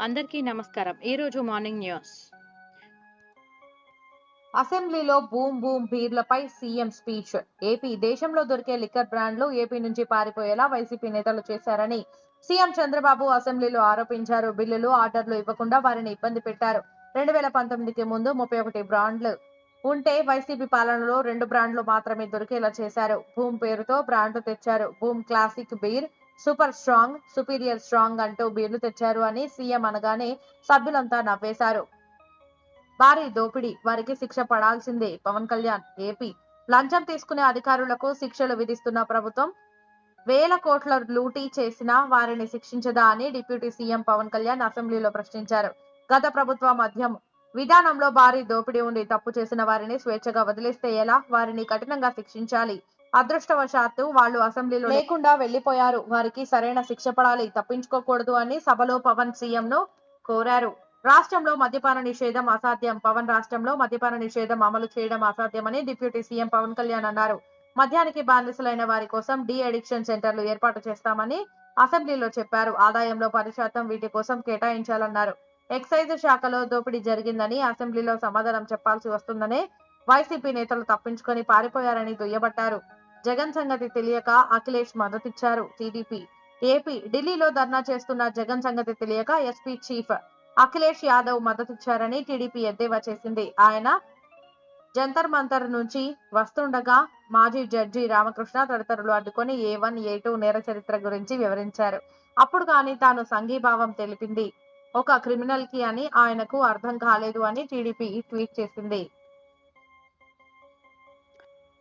అందరికీ నమస్కారం. ఈరోజు మార్నింగ్ న్యూస్. అసెంబ్లీలో బూమ్ బూమ్ బీర్లపై సీఎం స్పీచ్. ఏపీ దేశంలో దొరికే లిక్కర్ బ్రాండ్లు ఏపీ నుంచి పారిపోయేలా వైసీపీ నేతలు చేశారని సీఎం చంద్రబాబు అసెంబ్లీలో ఆరోపించారు. బిల్లులు, ఆర్డర్లు ఇవ్వకుండా వారిని ఇబ్బంది పెట్టారు. 2019కి ముందు 31 బ్రాండ్లు ఉంటే వైసీపీ పాలనలో 2 బ్రాండ్లు మాత్రమే దొరికేలా చేశారు. బూమ్ పేరుతో బ్రాండ్లు తెచ్చారు. Boom classic beer, super strong, superior strong అంటూ బీర్లు తెచ్చారు అని సీఎం అనగానే సభ్యులంతా నవ్వేశారు. భారీ దోపిడీ, వారికి శిక్ష పడాల్సిందే. పవన్ కళ్యాణ్. ఏపీ లంచం తీసుకునే అధికారులకు శిక్షలు విధిస్తున్న ప్రభుత్వం వేల కోట్ల లూటీ చేసినా వారిని శిక్షించదా అని డిప్యూటీ సీఎం పవన్ కళ్యాణ్ అసెంబ్లీలో ప్రశ్నించారు. గత ప్రభుత్వ మద్యం విధానంలో భారీ దోపిడీ ఉండి తప్పు చేసిన వారిని స్వేచ్ఛగా వదిలేస్తే ఎలా? వారిని కఠినంగా శిక్షించాలి. అదృష్టవశాత్తు వాళ్ళు అసెంబ్లీలో లేకుండా వెళ్లిపోయారు. వారికి సరైన శిక్ష పడాలి, తప్పించుకోకూడదు అని సభలో పవన్ సీఎం ను కోరారు. రాష్ట్రంలో మద్యపాన నిషేధం అసాధ్యం. పవన్ రాష్ట్రంలో మద్యపాన నిషేధం అమలు చేయడం అసాధ్యమని డిప్యూటీ సీఎం పవన్ కళ్యాణ్ అన్నారు. మద్యానికి బానిసలైన వారి కోసం డి అడిక్షన్ సెంటర్లు ఏర్పాటు చేస్తామని అసెంబ్లీలో చెప్పారు. ఆదాయంలో 10% వీటి కోసం కేటాయించాలన్నారు. ఎక్సైజ్ శాఖలో దోపిడీ జరిగిందని అసెంబ్లీలో సమాధానం చెప్పాల్సి వస్తుందనే వైసీపీ నేతలు తప్పించుకొని పారిపోయారని దుయ్యబట్టారు. జగన్ సంగతి తెలియక అఖిలేష్ మద్దతిచ్చారు. టీడీపీ ఏపీ ఢిల్లీలో ధర్నా చేస్తున్న జగన్ సంగతి తెలియక ఎస్పీ చీఫ్ అఖిలేష్ యాదవ్ మద్దతిచ్చారని టీడీపీ ఎద్దేవా చేసింది. ఆయన జంతర్ మంతర్ నుంచి వస్తుండగా మాజీ జడ్జి రామకృష్ణ తదితరులు అడ్డుకొని A1, A2 నేర చరిత్ర గురించి వివరించారు. అప్పుడు కానీ తాను సంఘీభావం తెలిపింది ఒక క్రిమినల్ కి అని ఆయనకు అర్థం కాలేదు అని టీడీపీ ట్వీట్ చేసింది.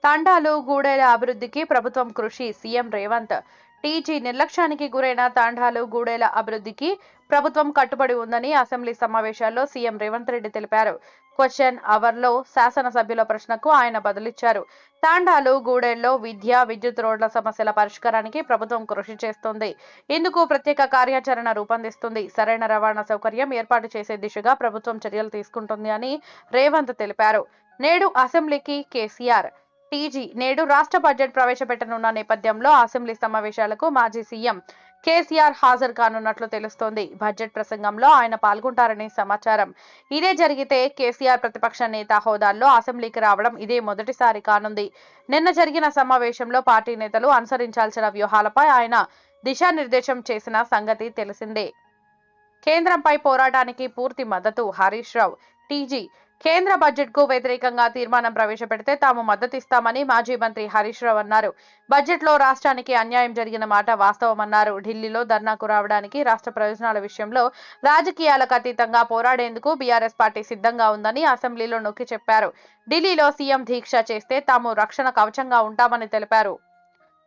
తాండాలు, గూడేల అభివృద్ధికి ప్రభుత్వం కృషి. సీఎం రేవంత్. టీజీ నిర్లక్ష్యానికి గురైన తాండాలు, గూడేల అభివృద్ధికి ప్రభుత్వం కట్టుబడి ఉందని అసెంబ్లీ సమావేశాల్లో సీఎం రేవంత్ రెడ్డి తెలిపారు. క్వశ్చన్ అవర్లో శాసనసభ్యుల ప్రశ్నకు ఆయన బదులిచ్చారు. తాండాలు, గూడెల్లో విద్య, విద్యుత్, రోడ్ల సమస్యల పరిష్కారానికి ప్రభుత్వం కృషి చేస్తోంది. ఇందుకు ప్రత్యేక కార్యాచరణ రూపొందిస్తుంది. సరైన రవాణా సౌకర్యం ఏర్పాటు చేసే దిశగా ప్రభుత్వం చర్యలు తీసుకుంటుంది అని రేవంత్ తెలిపారు. నేడు అసెంబ్లీకి కేసీఆర్. టీజీ నేడు రాష్ట్ర బడ్జెట్ ప్రవేశపెట్టనున్న నేపథ్యంలో అసెంబ్లీ సమావేశాలకు మాజీ సీఎం కేసీఆర్ హాజరు కానున్నట్లు తెలుస్తోంది. బడ్జెట్ ప్రసంగంలో ఆయన పాల్గొంటారని సమాచారం. ఇదే జరిగితే కేసీఆర్ ప్రతిపక్ష నేత హోదాల్లో అసెంబ్లీకి రావడం ఇదే మొదటిసారి కానుంది. నిన్న జరిగిన సమావేశంలో పార్టీ నేతలు అనుసరించాల్సిన వ్యూహాలపై ఆయన దిశానిర్దేశం చేసిన సంగతి తెలిసిందే. కేంద్రంపై పోరాటానికి పూర్తి మద్దతు. హరీష్ రావు. టీజీ కేంద్ర బడ్జెట్ కు వ్యతిరేకంగా తీర్మానం ప్రవేశపెడితే తాము మద్దతిస్తామని మాజీ మంత్రి హరీష్ రావు అన్నారు. బడ్జెట్ లో రాష్ట్రానికి అన్యాయం జరిగిన మాట వాస్తవమన్నారు. ఢిల్లీలో ధర్నాకు రావడానికి రాష్ట్ర ప్రయోజనాల విషయంలో రాజకీయాలకు అతీతంగా పోరాడేందుకు బీఆర్ఎస్ పార్టీ సిద్ధంగా ఉందని అసెంబ్లీలో నొక్కి చెప్పారు. ఢిల్లీలో సీఎం దీక్ష చేస్తే తాము రక్షణ కవచంగా ఉంటామని తెలిపారు.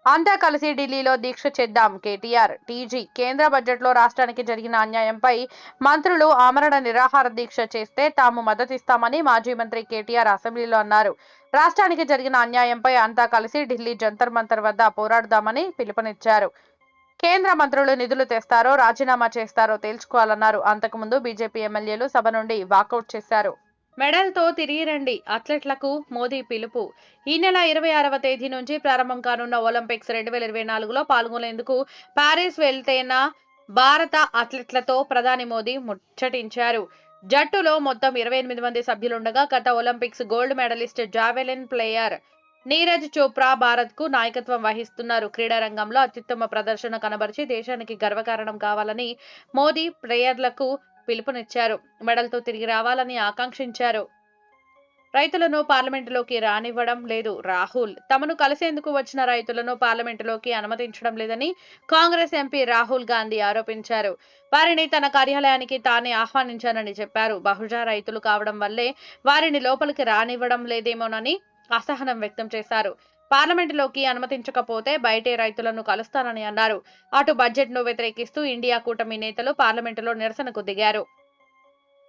అంతా కలిసి ఢిల్లీలో దీక్ష చేద్దాం. కేటీఆర్. టీజీ కేంద్ర బడ్జెట్లో రాష్ట్రానికి జరిగిన అన్యాయంపై మంత్రులు ఆమరణ నిరాహార దీక్ష చేస్తే తాము మద్దతిస్తామని మాజీ మంత్రి కేటీఆర్ అసెంబ్లీలో అన్నారు. రాష్ట్రానికి జరిగిన అన్యాయంపై అంతా కలిసి ఢిల్లీ జంతర్ మంతర్ వద్ద పోరాడుదామని పిలుపునిచ్చారు. కేంద్ర మంత్రులు నిధులు తెస్తారో రాజీనామా చేస్తారో తేల్చుకోవాలన్నారు. అంతకుముందు బీజేపీ ఎమ్మెల్యేలు సభ నుండి వాకౌట్ చేశారు. మెడల్తో తిరిగి రండి, అథ్లెట్లకు మోదీ పిలుపు. ఈ నెల 26వ తేదీ నుంచి ప్రారంభం కానున్న ఒలింపిక్స్ 2024లో పాల్గొనేందుకు పారిస్ వెళ్తేన్న భారత అథ్లెట్లతో ప్రధాని మోదీ ముచ్చటించారు. జట్టులో మొత్తం 28 మంది సభ్యులుండగా గత Olympics gold medallist javelin player Neeraj Chopra Bharat కు నాయకత్వం వహిస్తున్నారు. క్రీడా రంగంలో అత్యుత్తమ ప్రదర్శన కనబరిచి దేశానికి గర్వకారణం కావాలని మోదీ ప్లేయర్లకు పిలుపునిచ్చారు. మెడల్తో తిరిగి రావాలని ఆకాంక్షించారు. రైతులను పార్లమెంటులోకి రానివ్వడం లేదు. రాహుల్. తమను కలిసేందుకు వచ్చిన రైతులను పార్లమెంటులోకి అనుమతించడం లేదని కాంగ్రెస్ ఎంపీ రాహుల్ గాంధీ ఆరోపించారు. వారిని తన కార్యాలయానికి తానే ఆహ్వానించానని చెప్పారు. బహుజా రైతులు కావడం వల్లే వారిని లోపలికి రానివ్వడం లేదేమోనని అసహనం వ్యక్తం చేశారు. పార్లమెంటులోకి అనుమతించకపోతే బయటే రైతులను కలుస్తానని అన్నారు. అటు బడ్జెట్ ను వ్యతిరేకిస్తూ ఇండియా కూటమి నేతలు పార్లమెంటులో నిరసనకు దిగారు.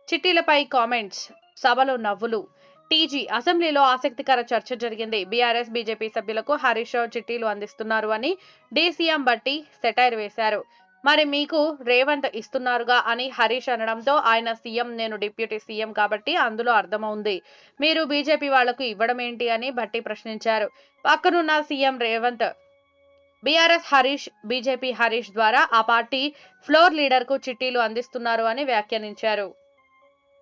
చిట్టీలపై కామెంట్స్, సభలో నవ్వులు. టీజీ అసెంబ్లీలో ఆసక్తికర చర్చ జరిగింది. బీఆర్ఎస్, బీజేపీ సభ్యులకు హరీష్ రావు చిట్టీలు అందిస్తున్నారు అని డీసీఎం బట్టి సెటైర్ వేశారు. మరి మీకు రేవంత్ ఇస్తున్నారుగా అని హరీష్ అనడంతో ఆయన సీఎం, నేను డిప్యూటీ సీఎం కాబట్టి అందులో అర్థమవుంది, మీరు బీజేపీ వాళ్లకు ఇవ్వడం ఏంటి అని భట్టి ప్రశ్నించారు. పక్కనున్న CM Revanth BRS Harish, BJP Harish ద్వారా ఆ పార్టీ ఫ్లోర్ లీడర్ కు చిట్టీలు అందిస్తున్నారు అని వ్యాఖ్యానించారు.